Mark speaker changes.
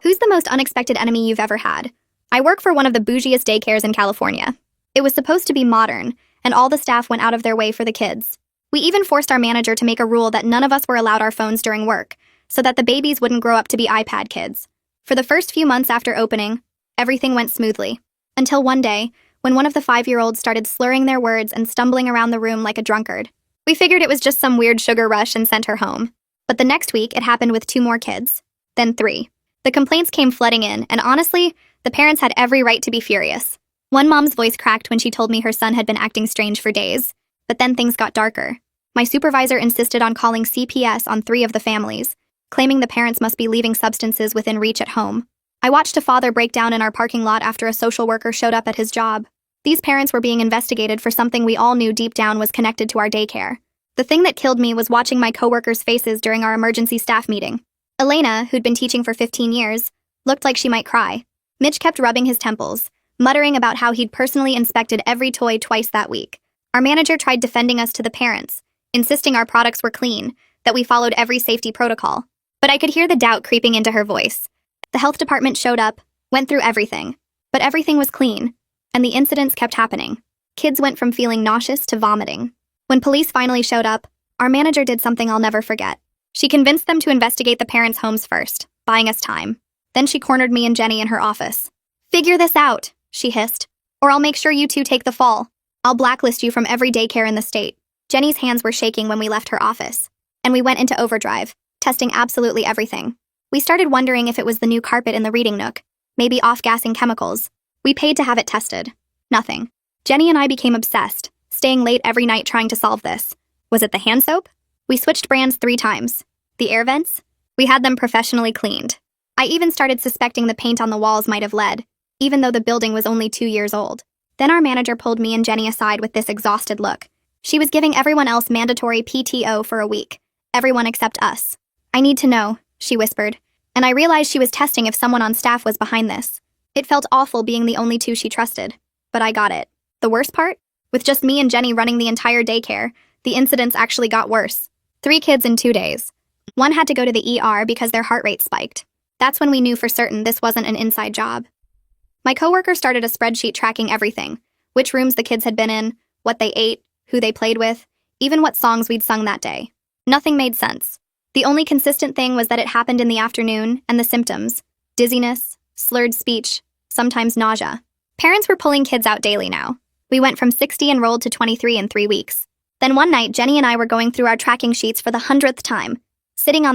Speaker 1: Who's the most unexpected enemy you've ever had? I work for one of the bougiest daycares in California. It was supposed to be modern, and all the staff went out of their way for the kids. We even forced our manager to make a rule that none of us were allowed our phones during work, so that the babies wouldn't grow up to be iPad kids. For the first few months after opening, everything went smoothly. Until one day, when one of the 5-year-olds started slurring their words and stumbling around the room like a drunkard. We figured it was just some weird sugar rush and sent her home. But the next week, it happened with 2 more kids. Then 3. The complaints came flooding in, and honestly, the parents had every right to be furious. One mom's voice cracked when she told me her son had been acting strange for days. But then things got darker. My supervisor insisted on calling CPS on 3 of the families, claiming the parents must be leaving substances within reach at home. I watched a father break down in our parking lot after a social worker showed up at his job. These parents were being investigated for something we all knew deep down was connected to our daycare. The thing that killed me was watching my coworkers' faces during our emergency staff meeting. Elena, who'd been teaching for 15 years, looked like she might cry. Mitch kept rubbing his temples, muttering about how he'd personally inspected every toy twice that week. Our manager tried defending us to the parents, insisting our products were clean, that we followed every safety protocol. But I could hear the doubt creeping into her voice. The health department showed up, went through everything. But everything was clean, and the incidents kept happening. Kids went from feeling nauseous to vomiting. When police finally showed up, our manager did something I'll never forget. She convinced them to investigate the parents' homes first, buying us time. Then she cornered me and Jenny in her office. "Figure this out," she hissed, "or I'll make sure you 2 take the fall. I'll blacklist you from every daycare in the state." Jenny's hands were shaking when we left her office, and we went into overdrive, testing absolutely everything. We started wondering if it was the new carpet in the reading nook, maybe off-gassing chemicals. We paid to have it tested. Nothing. Jenny and I became obsessed, staying late every night trying to solve this. Was it the hand soap? We switched brands 3 times. The air vents? We had them professionally cleaned. I even started suspecting the paint on the walls might have lead, even though the building was only 2 years old. Then our manager pulled me and Jenny aside with this exhausted look. She was giving everyone else mandatory PTO for a week. Everyone except us. "I need to know," she whispered, and I realized she was testing if someone on staff was behind this. It felt awful being the only 2 she trusted, but I got it. The worst part? With just me and Jenny running the entire daycare, the incidents actually got worse. 3 kids in 2 days. One had to go to the ER because their heart rate spiked. That's when we knew for certain this wasn't an inside job. My coworker started a spreadsheet tracking everything: which rooms the kids had been in, what they ate, who they played with, even what songs we'd sung that day. Nothing made sense. The only consistent thing was that it happened in the afternoon, and the symptoms: dizziness, slurred speech, sometimes nausea. Parents were pulling kids out daily now. We went from 60 enrolled to 23 in 3 weeks. Then one night, Jenny and I were going through our tracking sheets for the 100th time, sitting on the